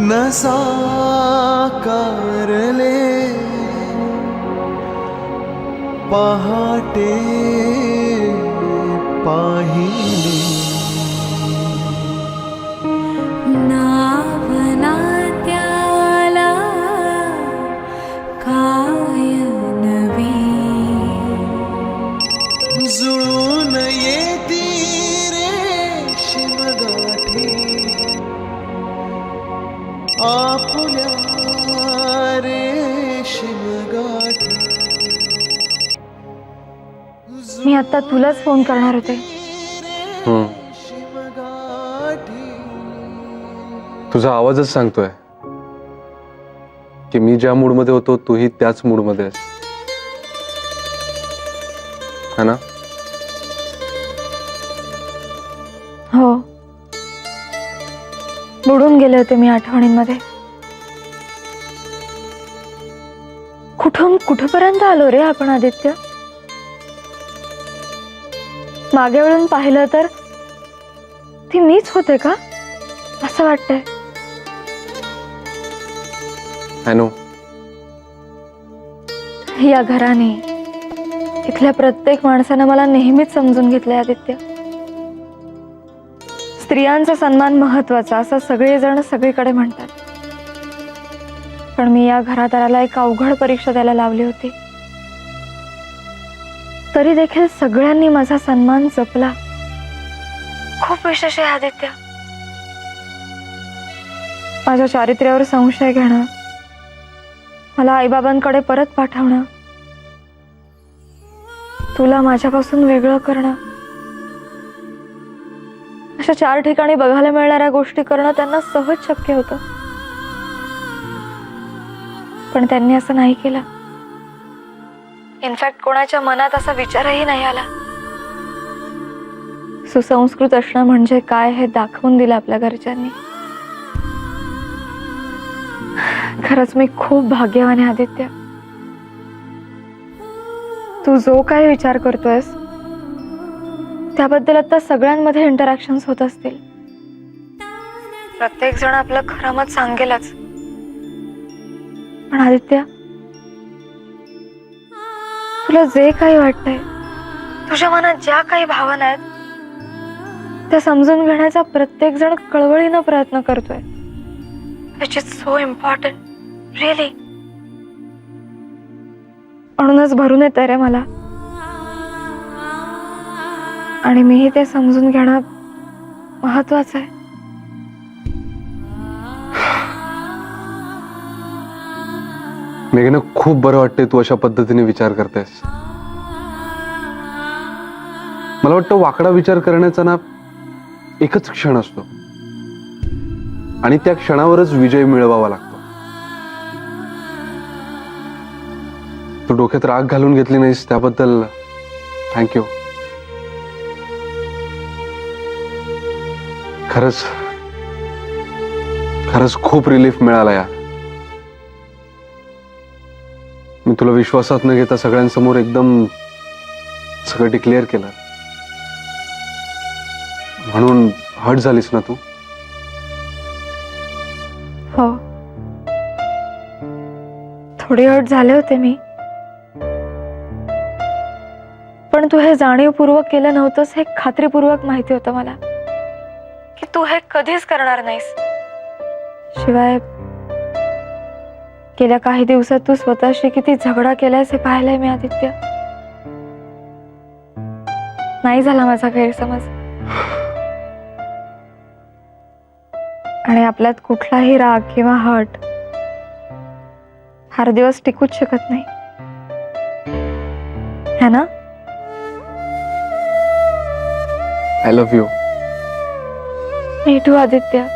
न साकारले पहाटे पाहिली नावना त्याला काय नवी जुळून येती रेशीम गाठी आपुल्या रेशीम गाठी. मी आता तुलाच फोन करणार होते. रेशीम गाठी. तुझा आवाजच सांगतोय की मी ज्या मूड मध्ये होतो तूही त्याच मूड मध्ये आहेस, है ना? हो, बुडून गेले होते मी आठवणींमध्ये. कुठून कुठपर्यंत आलो रे आपण आदित्य. मागे वळून पाहिलं तर ती मीच होते का असं वाटतंय. I know. या घराने, इथल्या प्रत्येक माणसानं मला नेहमीच समजून घेतलंय आदित्य. स्त्रियांचा सन्मान महत्वाचा असं सगळेजण सगळीकडे म्हणतात, पण मी या घरादाराला एक अवघड परीक्षा द्यायला लावली होती. तरी देखील सगळ्यांनी माझा सन्मान जपला. खूप विशेष आहे आदित्य. माझ्या चारित्र्यावर संशय घेणं, मला आईबाबांकडे परत पाठवणं, तुला माझ्यापासून वेगळं करणं, अशा 4 ठिकाणी बघायला मिळणाऱ्या गोष्टी करणं त्यांना सहज शक्य होतं. पण त्यांनी असं नाही केलं. इनफॅक्ट कोणाच्या मनात असा विचारही नाही आला. सुसंस्कृत असणं म्हणजे काय हे दाखवून दिलं आपल्या घरच्यांनी. खरंच मी खूप भाग्यवान आहे आदित्य. तू जो काय विचार करतोयस त्याबद्दल आता सगळ्यांमध्ये इंटरॅक्शन्स होत असतील. प्रत्येक जण आपलं खरं मत सांगेलच. पण आदित्य, तुला जे काही वाटतंय, तुझ्या मनात ज्या काही भावना आहेत त्या समजून घेण्याचा प्रत्येक जण कळवळीनं प्रयत्न करतोय. Which is so important, really. म्हणूनच भरून येतंय रे मला. आणि मीही ते समजून घेणं महत्वाचं आहे. मेघना, खूप बरं वाटतंय तू अशा पद्धतीने विचार करतेस. मला वाटतं वाकडा विचार करण्याचा ना एकच क्षण असतो आणि त्या क्षणावरच विजय मिळवावा लागतो. तू डोक्यात राग घालून घेतली नाहीस त्याबद्दल थँक्यू. खरंच खरंच खूप रिलीफ मिळाला यार. मी तुला विश्वासात न घेता सगळ्यांसमोर एकदम सगळं डिक्लेअर केलं, म्हणून हर्ट झालीस ना तू? हो, थोडी हर्ट झाले होते मी. पण तू हे जाणीवपूर्वक केलं नव्हतंस हे खात्रीपूर्वक माहिती होतं मला की तू हे कधीच करणार नाहीस. शिवाय गेल्या काही दिवसात तू स्वतःशी किती झगडा केलायस हे पाहिलंय मी आदित्य. नाही झाला माझा गैरसमज. आणि आपल्यात कुठलाही राग किंवा हर्ट फार दिवस टिकूच शकत नाही, है ना? I love you. Me too Aditya.